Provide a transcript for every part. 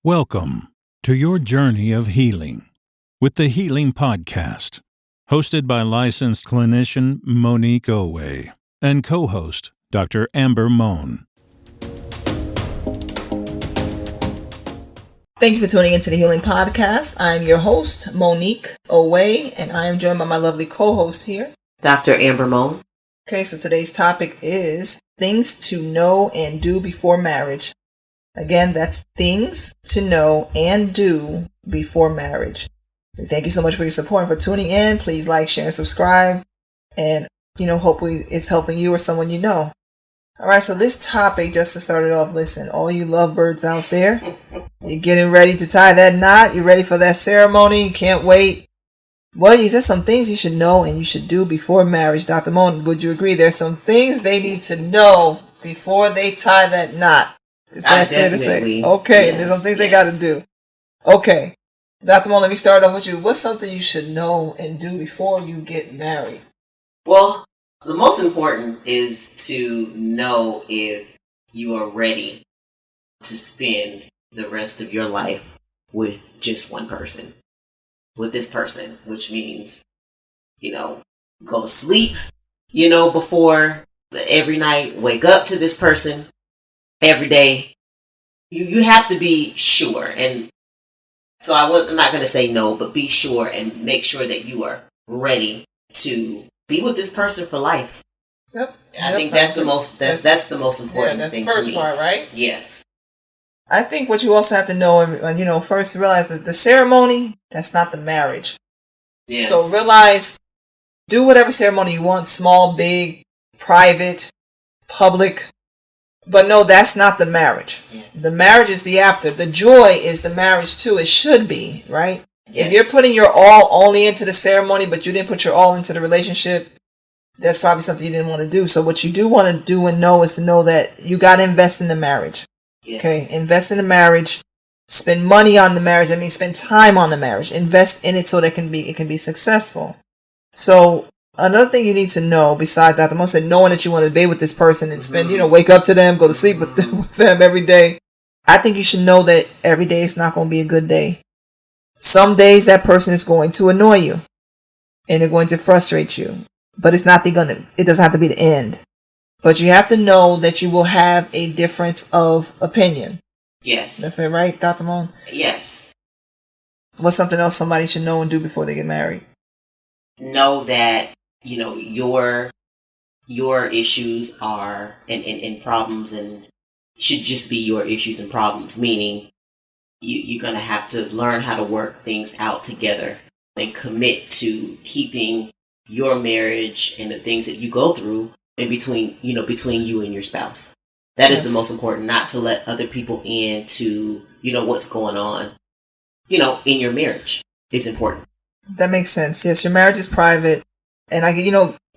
Welcome to your journey of healing with the Healing Podcast, hosted by licensed clinician Monique Owe and co-host Dr. Amber Mohn. Thank you for tuning into the Healing Podcast. I'm your host, Monique Owe, and I am joined by my lovely co-host here, Dr. Amber Mohn. Okay, so today's topic is things to know and do before marriage. Again, that's things to know and do before marriage. Thank you so much for your support and for tuning in. Please like, share, and subscribe. And, hopefully it's helping you or someone you know. All right, so this topic, just to start it off, listen, all you lovebirds out there, you're getting ready to tie that knot. You're ready for that ceremony. You can't wait. Well, there's some things you should know and you should do before marriage. Dr. Mohn, would you agree? There's some things they need to know before they tie that knot. Is that fair to say? Okay, yes, there's some things they got to do. Okay. Dr. Mohn, let me start off with you. What's something you should know and do before you get married? Well, the most important is to know if you are ready to spend the rest of your life with just one person. With this person, which means, go to sleep, before every night, wake up to this person every day. You have to be sure. And so I'm not going to say no, but be sure and make sure that you are ready to be with this person for life. Yep. I think that's the most important that's thing the first to me. part, right? Yes. I think what you also have to know, and first realize that the ceremony, that's not the marriage. Yes. So realize, do whatever ceremony you want, small, big, private, public, but no, that's not the marriage. Yes. The marriage is the after. The joy is the marriage too. It should be, right? Yes. If you're putting your all only into the ceremony, but you didn't put your all into the relationship, that's probably something you didn't want to do. So what you do want to do and know is to know that you got to invest in the marriage. Yes. Okay, invest in the marriage. Spend money on the marriage. I mean, spend time on the marriage. Invest in it so that it can be successful. So another thing you need to know, besides Dr. Mohn said, knowing that you want to be with this person and spend, wake up to them, go to sleep with them every day. I think you should know that every day is not going to be a good day. Some days that person is going to annoy you, and they're going to frustrate you. But it doesn't have to be the end. But you have to know that you will have a difference of opinion. Yes. Is that right, Dr. Mohn? Yes. What's something else somebody should know and do before they get married? Know that, your issues are and problems and should just be your issues and problems, meaning you're going to have to learn how to work things out together and commit to keeping your marriage and the things that you go through in between you and your spouse. That is the most important, not to let other people in to, what's going on, in your marriage is important. That makes sense. Yes, your marriage is private, and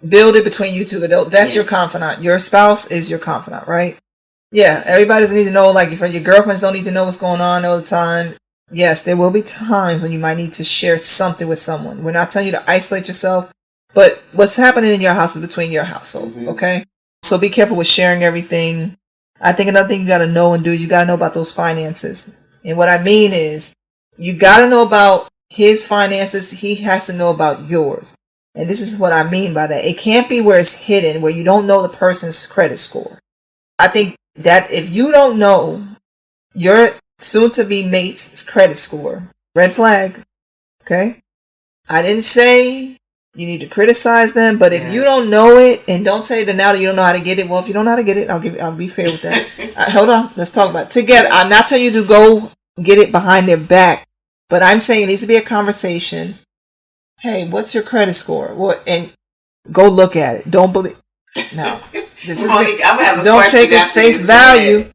build it between you two. That's your confidant. Your spouse is your confidant, right? Yeah, everybody doesn't need to know, like, if your girlfriends don't need to know what's going on all the time. Yes, there will be times when you might need to share something with someone. We're not telling you to isolate yourself, but what's happening in your house is between your household, okay? So be careful with sharing everything. I think another thing you got to know and do, you got to know about those finances. And what I mean is, you got to know about his finances. He has to know about yours. And this is what I mean by that. It can't be where it's hidden, where you don't know the person's credit score. I think that if you don't know your soon-to-be mate's credit score, red flag, okay? I didn't say you need to criticize them, but if you don't know it, and don't say that now that you don't know how to get it. Well, if you don't know how to get it, I'll be fair with that. Hold on, let's talk about it together. I'm not telling you to go get it behind their back, but I'm saying it needs to be a conversation. Hey, what's your credit score? What? And go look at it. Don't believe. No, this is. Don't take its face value.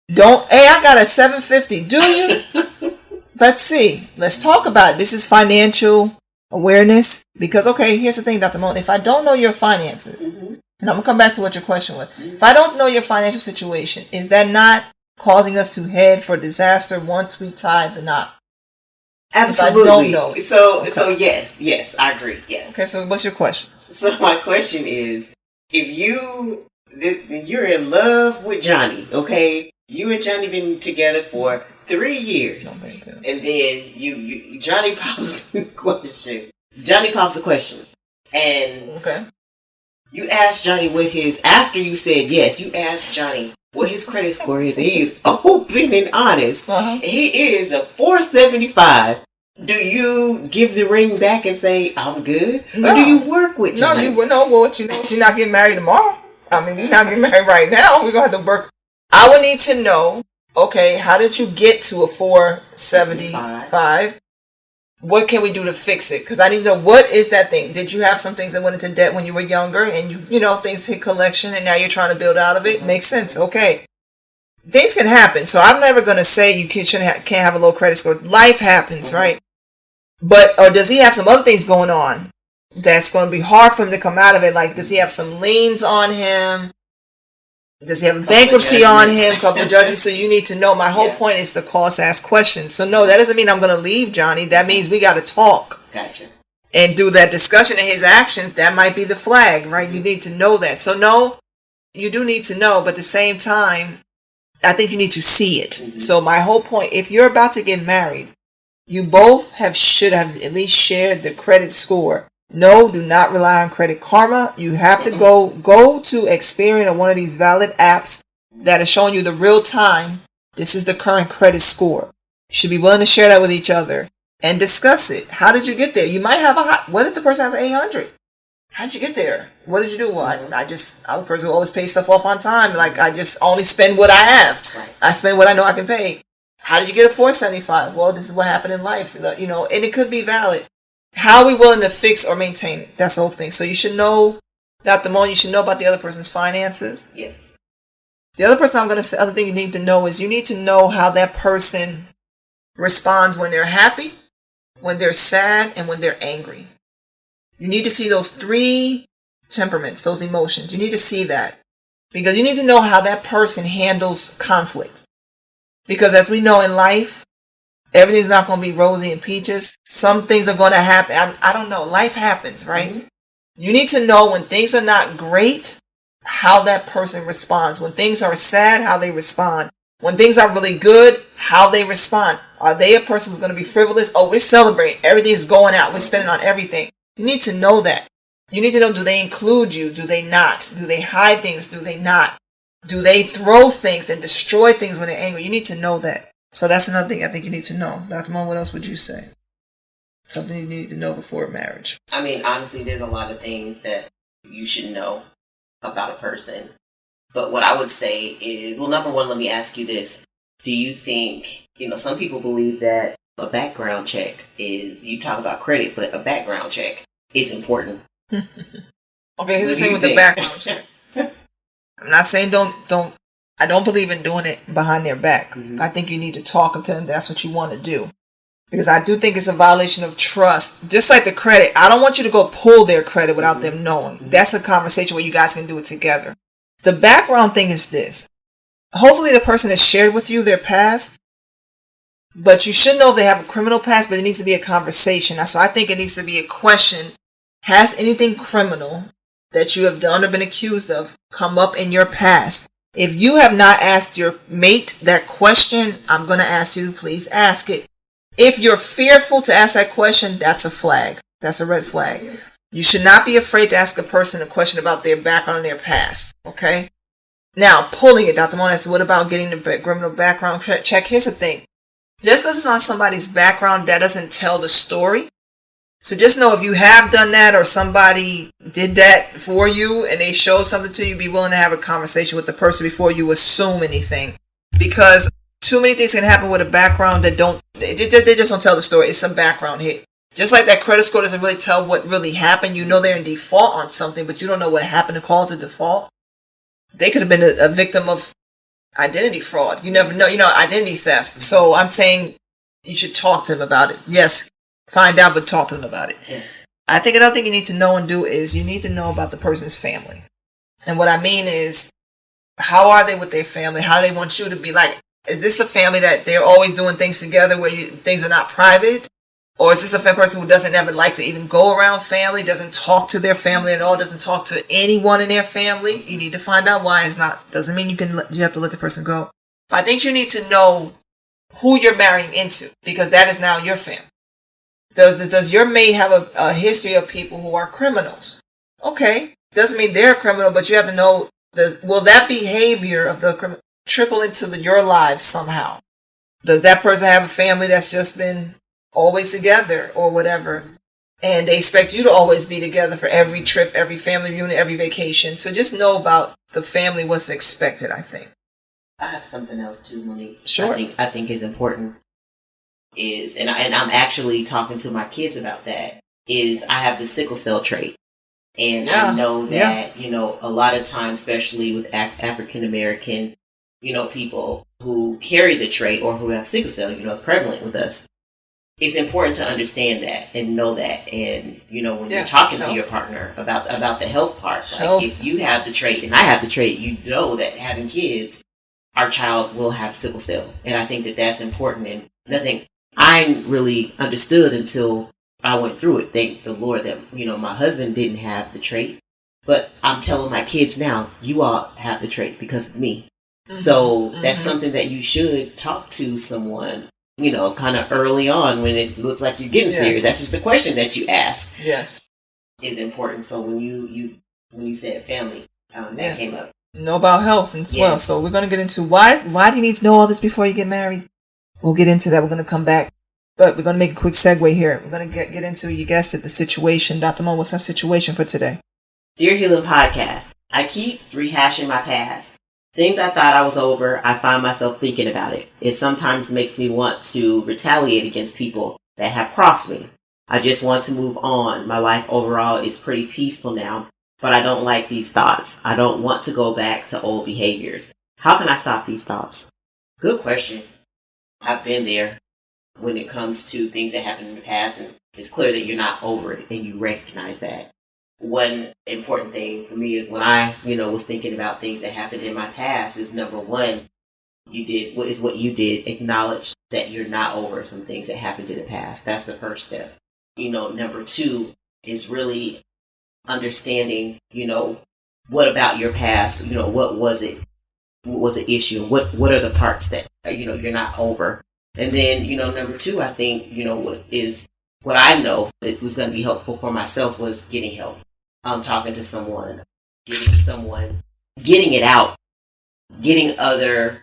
Don't. Hey, I got a 750. Do you? Let's see. Let's talk about it. This is financial awareness, because here's the thing, Dr. Mohn, if I don't know your finances, and I'm gonna come back to what your question was, if I don't know your financial situation, is that not causing us to head for disaster once we tie the knot? Absolutely. If I don't know it. So yes, I agree. Yes. Okay, so what's your question? So my question is, if you're in love with Johnny, okay, you and Johnny been together for 3 years. No baby. And then you Johnny pops a question. Johnny pops a question. And okay. You asked Johnny after you said yes, you asked Johnny what his credit score is. He is open and honest. Uh-huh. He is a 475. Do you give the ring back and say, I'm good? No. Or do you work with Johnny? No, what you know is you're not getting married tomorrow. I mean, we're not getting married right now. We're going to have to work. I would need to know, okay, how did you get to a 475? What can we do to fix it? Because I need to know, what is that thing? Did you have some things that went into debt when you were younger and things hit collection and now you're trying to build out of it? Makes sense. Okay. Things can happen. So I'm never going to say you can't have a low credit score. Life happens, right? But, or does he have some other things going on that's going to be hard for him to come out of it? Like, does he have some liens on him? Does he have a bankruptcy on him? Couple of judgments. So you need to know. My whole point is to call us, ask questions. So no, that doesn't mean I'm going to leave Johnny. That means we got to talk. Gotcha. And do that discussion and his actions. That might be the flag, right? You need to know that. So no, you do need to know. But at the same time, I think you need to see it. Mm-hmm. So my whole point, if you're about to get married, you both should have at least shared the credit score. No, do not rely on Credit Karma. You have to go to Experian or one of these valid apps that are showing you the real time. This is the current credit score. You should be willing to share that with each other and discuss it. How did you get there? You might have what if the person has an 800? How did you get there? What did you do? Well, I'm a person who always pays stuff off on time. Like, I just only spend what I have. Right. I spend what I know I can pay. How did you get a 475? Well, this is what happened in life, and it could be valid. How are we willing to fix or maintain it? That's the whole thing. So you should know, Dr. Mohn, you should know about the other person's finances. Yes. The other person other thing you need to know is you need to know how that person responds when they're happy, when they're sad, and when they're angry. You need to see those 3 temperaments, those emotions. You need to see that. Because you need to know how that person handles conflict. Because as we know in life, everything's not going to be rosy and peaches. Some things are going to happen. I don't know. Life happens, right? Mm-hmm. You need to know when things are not great, how that person responds. When things are sad, how they respond. When things are really good, how they respond. Are they a person who's going to be frivolous? Oh, we're celebrating. Everything's going out. We're spending on everything. You need to know that. You need to know, do they include you? Do they not? Do they hide things? Do they not? Do they throw things and destroy things when they're angry? You need to know that. So that's another thing I think you need to know. Dr. Mohn, what else would you say? Something you need to know before marriage. I mean, honestly, there's a lot of things that you should know about a person. But what I would say is, well, number one, let me ask you this. Do you think, some people believe that a background check is, you talk about credit, but a background check is important. Okay, here's the thing with the background check. I'm not saying I don't believe in doing it behind their back. Mm-hmm. I think you need to talk to them. That's what you want to do. Because I do think it's a violation of trust. Just like the credit. I don't want you to go pull their credit without them knowing. That's a conversation where you guys can do it together. The background thing is this. Hopefully the person has shared with you their past. But you should know if they have a criminal past, but it needs to be a conversation. So I think it needs to be a question. Has anything criminal that you have done or been accused of come up in your past? If you have not asked your mate that question, I'm going to ask you to please ask it. If you're fearful to ask that question, that's a flag. That's a red flag. Yes. You should not be afraid to ask a person a question about their background and their past. Okay? Now, pulling it, Dr. Mohn, what about getting the criminal background check? Here's the thing. Just because it's on somebody's background, that doesn't tell the story. So just know if you have done that or somebody did that for you and they showed something to you, be willing to have a conversation with the person before you assume anything. Because too many things can happen with a background that they just don't tell the story. It's some background hit. Just like that credit score doesn't really tell what really happened. You know they're in default on something, but you don't know what happened to cause a default. They could have been a victim of identity fraud. You never know, identity theft. So I'm saying you should talk to them about it. Yes. Find out, but talk to them about it. Yes. I think another thing you need to know and do is you need to know about the person's family. And what I mean is, how are they with their family? How do they want you to be like? Is this a family that they're always doing things together where things are not private? Or is this a person who doesn't ever like to even go around family, doesn't talk to their family at all, doesn't talk to anyone in their family? You need to find out why. It's not, doesn't mean you have to let the person go. I think you need to know who you're marrying into, because that is now your family. Does your mate have a history of people who are criminals? Okay, doesn't mean they're a criminal, but you have to know, will that behavior of the criminal trickle into your lives somehow? Does that person have a family that's just been always together or whatever, and they expect you to always be together for every trip, every family reunion, every vacation? So just know about the family, what's expected, I think. I have something else too, Monique. Sure. I think is important is, and I'm actually talking to my kids about that, is I have the sickle cell trait. And I know that, a lot of times, especially with African American, people who carry the trait or who have sickle cell, prevalent with us, it's important to understand that and know that. And, when you're talking to your partner about the health part, like if you have the trait and I have the trait, you know that having kids, our child will have sickle cell. And I think that that's important, and nothing I really understood until I went through it. Thank the Lord that, my husband didn't have the trait, but I'm telling my kids now, you all have the trait because of me. Mm-hmm. So that's something that you should talk to someone, kind of early on when it looks like you're getting serious. That's just a question that you ask. Yes. Is important. So when you said family, that came up. Know about health as well. So we're going to get into why do you need to know all this before you get married? We'll get into that. We're going to come back. But we're going to make a quick segue here. We're going to get into, you guessed it, the situation. Dr. Mohn, what's our situation for today? Dear Healing Podcast, I keep rehashing my past. Things I thought I was over, I find myself thinking about it. It sometimes makes me want to retaliate against people that have crossed me. I just want to move on. My life overall is pretty peaceful now, but I don't like these thoughts. I don't want to go back to old behaviors. How can I stop these thoughts? Good question. I've been there. When it comes to things that happened in the past, and it's clear that you're not over it and you recognize that. One important thing for me is when I, was thinking about things that happened in my past is, number one, what you did, acknowledge that you're not over some things that happened in the past. That's the first step. Number two is really understanding, what about your past, what was it? What was the issue? What are the parts that, you're not over? And then, number two, I think, what I know it was going to be helpful for myself was getting help. Talking to someone, getting it out, getting other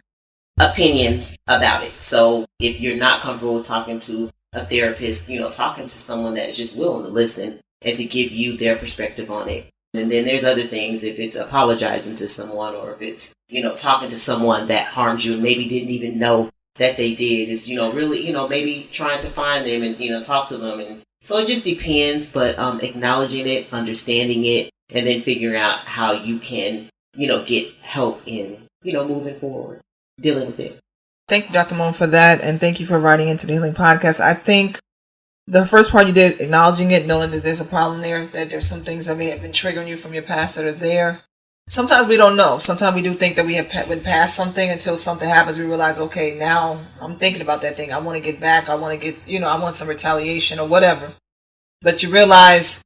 opinions about it. So if you're not comfortable with talking to a therapist, talking to someone that is just willing to listen and to give you their perspective on it. And then there's other things, if it's apologizing to someone or if it's, talking to someone that harms you and maybe didn't even know that they did, is, really, maybe trying to find them and, talk to them. And so it just depends, but acknowledging it, understanding it, and then figuring out how you can, get help in, moving forward, dealing with it. Thank you, Dr. Mohn, for that. And thank you for writing into the Healing Podcast. I think the first part you did, acknowledging it, knowing that there's a problem there, that there's some things that may have been triggering you from your past that are there. Sometimes we don't know. Sometimes we do think that we have been past something until something happens. We realize, okay, now I'm thinking about that thing. I want to get back. I want to get, I want some retaliation or whatever. But you realize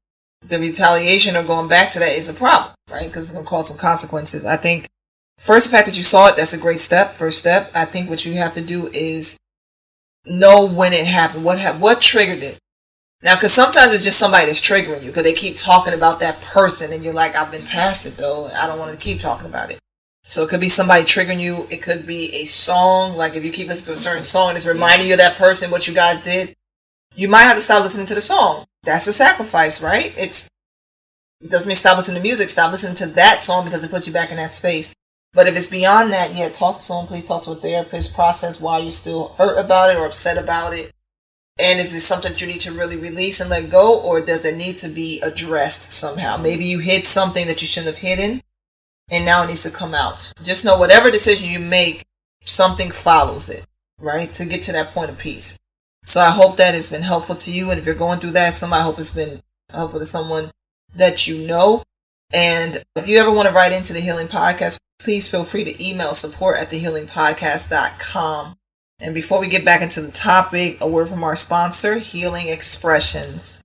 the retaliation or going back to that is a problem, right? Because it's going to cause some consequences. I think first, the fact that you saw it, that's a great step. First step. I think what you have to do is know when it happened. What triggered it? Now, because sometimes it's just somebody that's triggering you because they keep talking about that person and you're like, I've been past it though. I don't want to keep talking about it. So it could be somebody triggering you. It could be a song. Like if you keep listening to a certain song and it's reminding you of that person, what you guys did, you might have to stop listening to the song. That's a sacrifice, right? It doesn't mean stop listening to music. Stop listening to that song because it puts you back in that space. But if it's beyond that, talk to someone. Please talk to a therapist. Process why you're still hurt about it or upset about it. And if it's something that you need to really release and let go, or does it need to be addressed somehow? Maybe you hid something that you shouldn't have hidden, and now it needs to come out. Just know whatever decision you make, something follows it, right? To get to that point of peace. So I hope that has been helpful to you. And if you're going through that, I hope it's been helpful to someone that you know. And if you ever want to write into the Healing Podcast, please feel free to email support@thehealingpodcast.com. And before we get back into the topic, a word from our sponsor, Healing Expressions.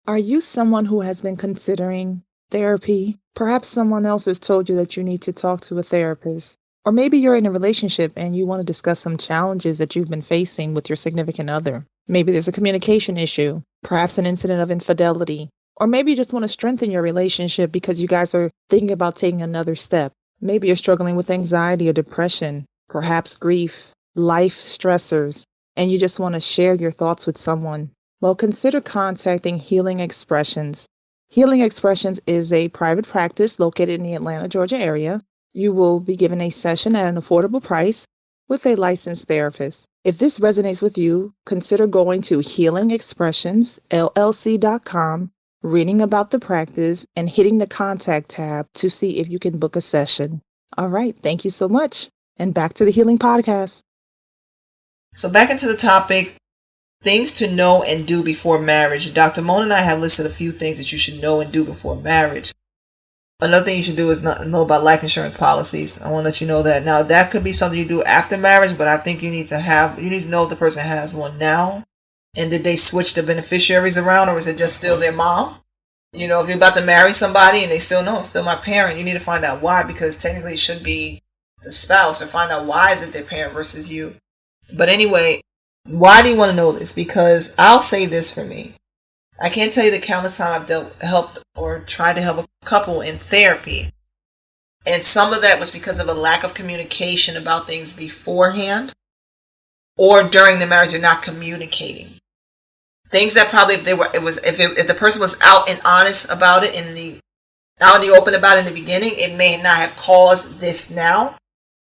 Are you someone who has been considering therapy? Perhaps someone else has told you that you need to talk to a therapist. Or maybe you're in a relationship and you want to discuss some challenges that you've been facing with your significant other. Maybe there's a communication issue, perhaps an incident of infidelity, or maybe you just want to strengthen your relationship because you guys are thinking about taking another step. Maybe you're struggling with anxiety or depression, perhaps grief, life stressors, and you just want to share your thoughts with someone. Well, consider contacting Healing Expressions. Healing Expressions is a private practice located in the Atlanta, Georgia area. You will be given a session at an affordable price with a licensed therapist. If this resonates with you, consider going to healingexpressionsllc.com, reading about the practice, and hitting the contact tab to see if you can book a session. All right, thank you so much. And back to the Healing Podcast. So back into the topic, things to know and do before marriage. Dr. Mohn and I have listed a few things that you should know and do before marriage. Another thing you should do is know about life insurance policies. I want to let you know that. Now, that could be something you do after marriage, but I think you need to know if the person has one now. And did they switch the beneficiaries around, or is it just still their mom? If you're about to marry somebody and they still know, still my parent, you need to find out why, because technically it should be the spouse, or find out why is it their parent versus you. But anyway, why do you want to know this? Because I'll say this for me. I can't tell you the countless times I've helped or tried to help a couple in therapy. And some of that was because of a lack of communication about things beforehand, or during the marriage they're not communicating. Things that probably if the person was out and honest about it out in the open about it in the beginning, it may not have caused this now.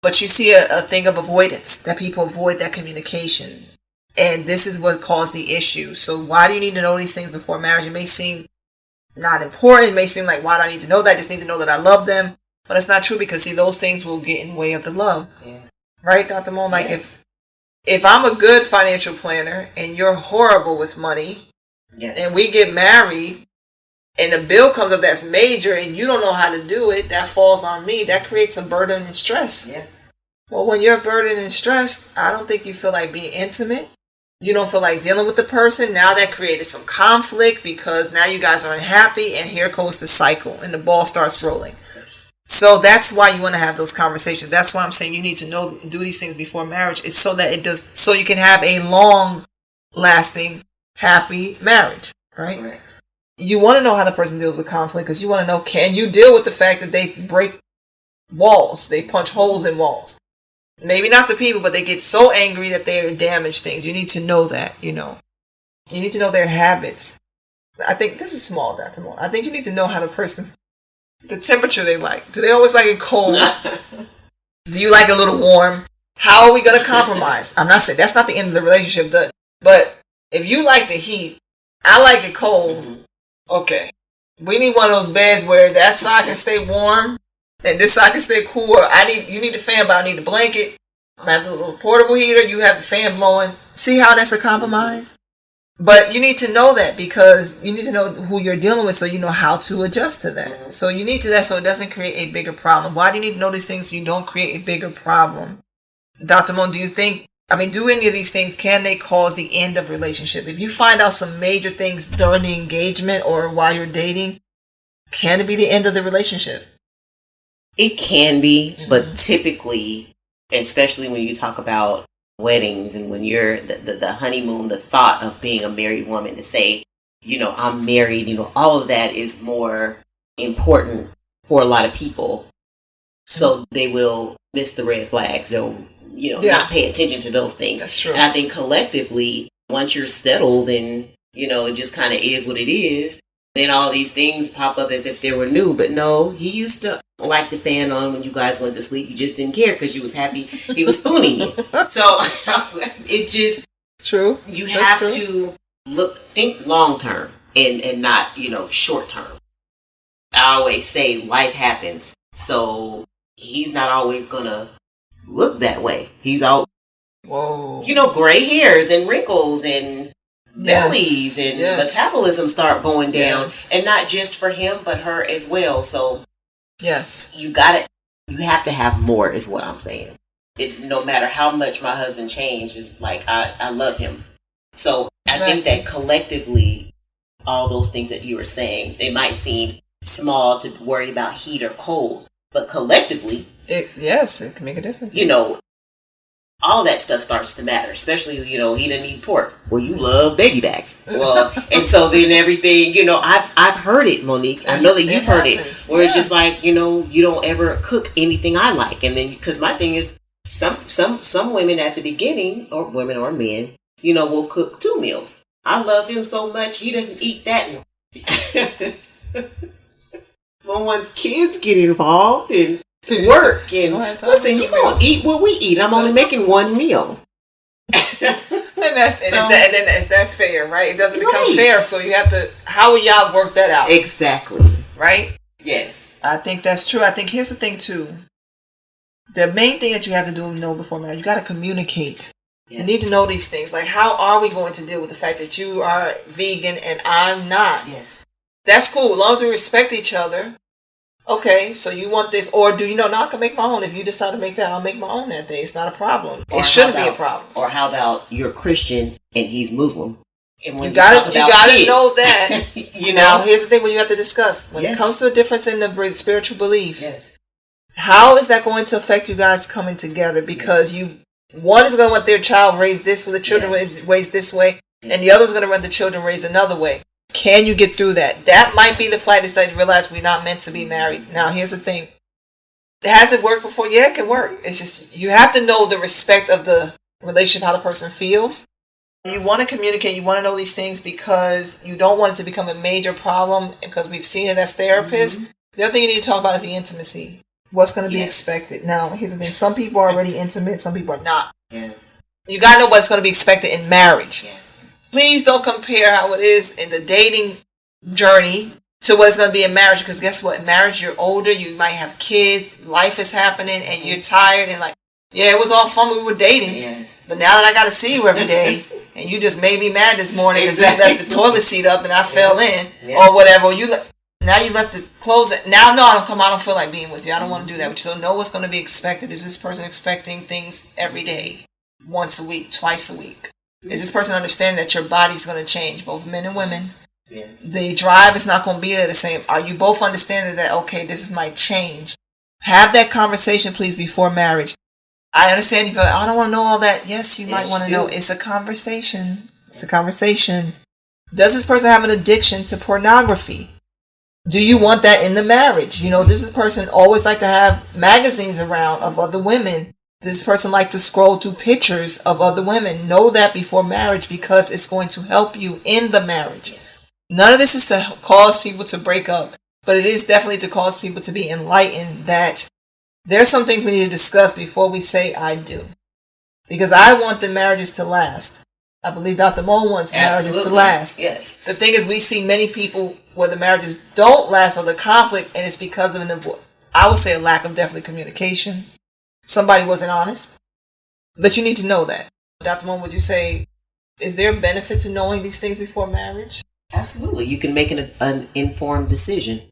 But you see a thing of avoidance, that people avoid that communication. And this is what caused the issue. So why do you need to know these things before marriage? It may seem not important. It may seem like, why do I need to know that? I just need to know that I love them. But it's not true, because, see, those things will get in the way of the love. Yeah. Right, Dr. Mohn? Like, yes. If I'm a good financial planner and you're horrible with money, yes, and we get married and the bill comes up that's major and you don't know how to do it, that falls on me. That creates a burden and stress. Yes. Well, when you're burdened and stressed, I don't think you feel like being intimate. You don't feel like dealing with the person. Now that created some conflict, because now you guys are unhappy, and here goes the cycle and the ball starts rolling. Yes. So that's why you want to have those conversations. That's why I'm saying you need to know and do these things before marriage. It's so that so you can have a long lasting, happy marriage, right? Correct. You want to know how the person deals with conflict, because you want to know, can you deal with the fact that they break walls, they punch holes in walls? Maybe not to people, but they get so angry that they damage things. You need to know that, You need to know their habits. I think this is small, Dr. Mohn. I think you need to know how the temperature they like. Do they always like it cold? Do you like it a little warm? How are we going to compromise? I'm not saying that's not the end of the relationship, but if you like the heat, I like it cold. Okay. We need one of those beds where that side can stay warm and this side can stay cool. You need the fan, but I need the blanket. I have the little portable heater. You have the fan blowing. See how that's a compromise? But you need to know that, because you need to know who you're dealing with, so you know how to adjust to that. So you need to that so it doesn't create a bigger problem. Why do you need to know these things so you don't create a bigger problem? Dr. Mohn, do you think, do any of these things, can they cause the end of relationship? If you find out some major things during the engagement or while you're dating, can it be the end of the relationship? It can be, but typically, especially when you talk about weddings and when you're the honeymoon, the thought of being a married woman, to say, I'm married, all of that is more important for a lot of people. So they will miss the red flags. They'll, not pay attention to those things. That's true. And I think collectively, once you're settled and, it just kind of is what it is, then all these things pop up as if they were new. But no, he used to like the fan on when you guys went to sleep. You just didn't care because you was happy he was spooning you. So it just... True. You have to think long term and not, short term. I always say life happens. So he's not always going to look that way. He's all, gray hairs and wrinkles and bellies and metabolism start going down, and not just for him but her as well. So yes, you have to have more, is what I'm saying. No matter how much my husband changed, is like I love him. So I think that collectively, all those things that you were saying, they might seem small to worry about heat or cold, but collectively Yes, it can make a difference. You know, all that stuff starts to matter, especially, you know, he didn't eat pork. Well, you love baby backs. Well, and so then everything, you know, I've heard it, Monique. I know that you've heard it, where it's just like, you know, you don't ever cook anything I like. And then, because my thing is, some women at the beginning, or women or men, you know, will cook 2 meals. I love him so much, he doesn't eat that. Well, once kids get involved and to work and listen, you gonna eat what we eat. I'm only making 1 meal. And is that fair, right? It doesn't become fair, so you have to. How will y'all work that out? Exactly. Right? Yes. I think that's true. I think here's the thing too. The main thing that you have to do know before marriage, you got to communicate. Yeah. You need to know these things. Like, how are we going to deal with the fact that you are vegan and I'm not? Yes. That's cool. As long as we respect each other. Okay, so you want this, or do you know, no, I can make my own. If you decide to make that, I'll make my own that day. It's not a problem. It shouldn't be a problem. Or how about you're Christian and he's Muslim? And when you gotta know that. You know, now, here's the thing: when you have to discuss when it comes to a difference in the spiritual belief. Yes. How is that going to affect you guys coming together? Because one is going to want their child raised this way, the children raised this way, and the other is going to want the children raised another way. Can you get through that? That might be the flight that you realize we're not meant to be married. Now, here's the thing. Has it worked before? Yeah, it can work. It's just, you have to know the respect of the relationship, how the person feels. You want to communicate. You want to know these things because you don't want it to become a major problem, because we've seen it as therapists. Mm-hmm. The other thing you need to talk about is the intimacy. What's going to be expected. Now, here's the thing. Some people are already intimate. Some people are not. Yes. You got to know what's going to be expected in marriage. Yes. Please don't compare how it is in the dating journey to what it's going to be in marriage, because guess what? In marriage, you're older, you might have kids, life is happening, and you're tired, and like, yeah, it was all fun when we were dating, but now that I got to see you every day, and you just made me mad this morning because you left the toilet seat up and I fell in, or whatever, now you left the clothes, now no, I don't feel like being with you, I don't want to do that with you, so know what's going to be expected. Is this person expecting things every day, once a week, twice a week? Is this person understanding that your body's going to change, both men and women? Yes. The drive is not going to be there the same. Are you both understanding that, okay, this might change? Have that conversation, please, before marriage. I understand you go, I don't want to know all that. Yes, you might want to know. It's a conversation. It's a conversation. Does this person have an addiction to pornography? Do you want that in the marriage? You know, does this person always like to have magazines around of other women? This person like to scroll through pictures of other women. Know that before marriage, because it's going to help you in the marriage. Yes. None of this is to cause people to break up, but it is definitely to cause people to be enlightened that there's some things we need to discuss before we say I do. Because I want the marriages to last. I believe Dr. Mohn wants marriages to last. Yes. The thing is, we see many people where the marriages don't last, or the conflict, and it's because of I would say a lack of definitely communication. Somebody wasn't honest. But you need to know that. Dr. Mohn, would you say, is there a benefit to knowing these things before marriage? Absolutely. You can make an informed decision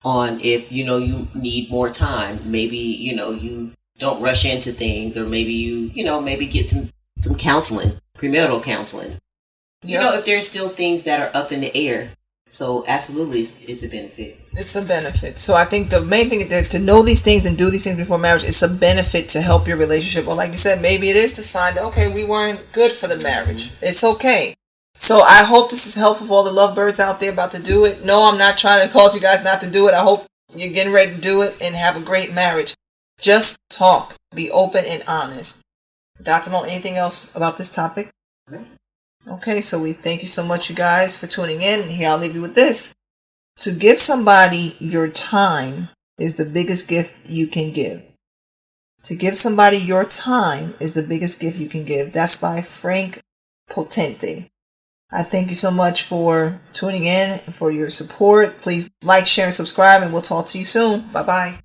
on if, you know, you need more time. Maybe, you know, you don't rush into things, or maybe you know, maybe get some counseling, premarital counseling. You know, if there's still things that are up in the air. So absolutely, it's a benefit. It's a benefit. So I think the main thing is to know these things and do these things before marriage. It's a benefit to help your relationship. Or like you said, maybe it is the sign that, okay, we weren't good for the marriage. It's okay. So I hope this is helpful for all the lovebirds out there about to do it. No, I'm not trying to cause you guys not to do it. I hope you're getting ready to do it and have a great marriage. Just talk. Be open and honest. Dr. Mohn, anything else about this topic? Okay, so we thank you so much, you guys, for tuning in. And here, I'll leave you with this. To give somebody your time is the biggest gift you can give. To give somebody your time is the biggest gift you can give. That's by Frank Potente. I thank you so much for tuning in and for your support. Please like, share, and subscribe, and we'll talk to you soon. Bye-bye.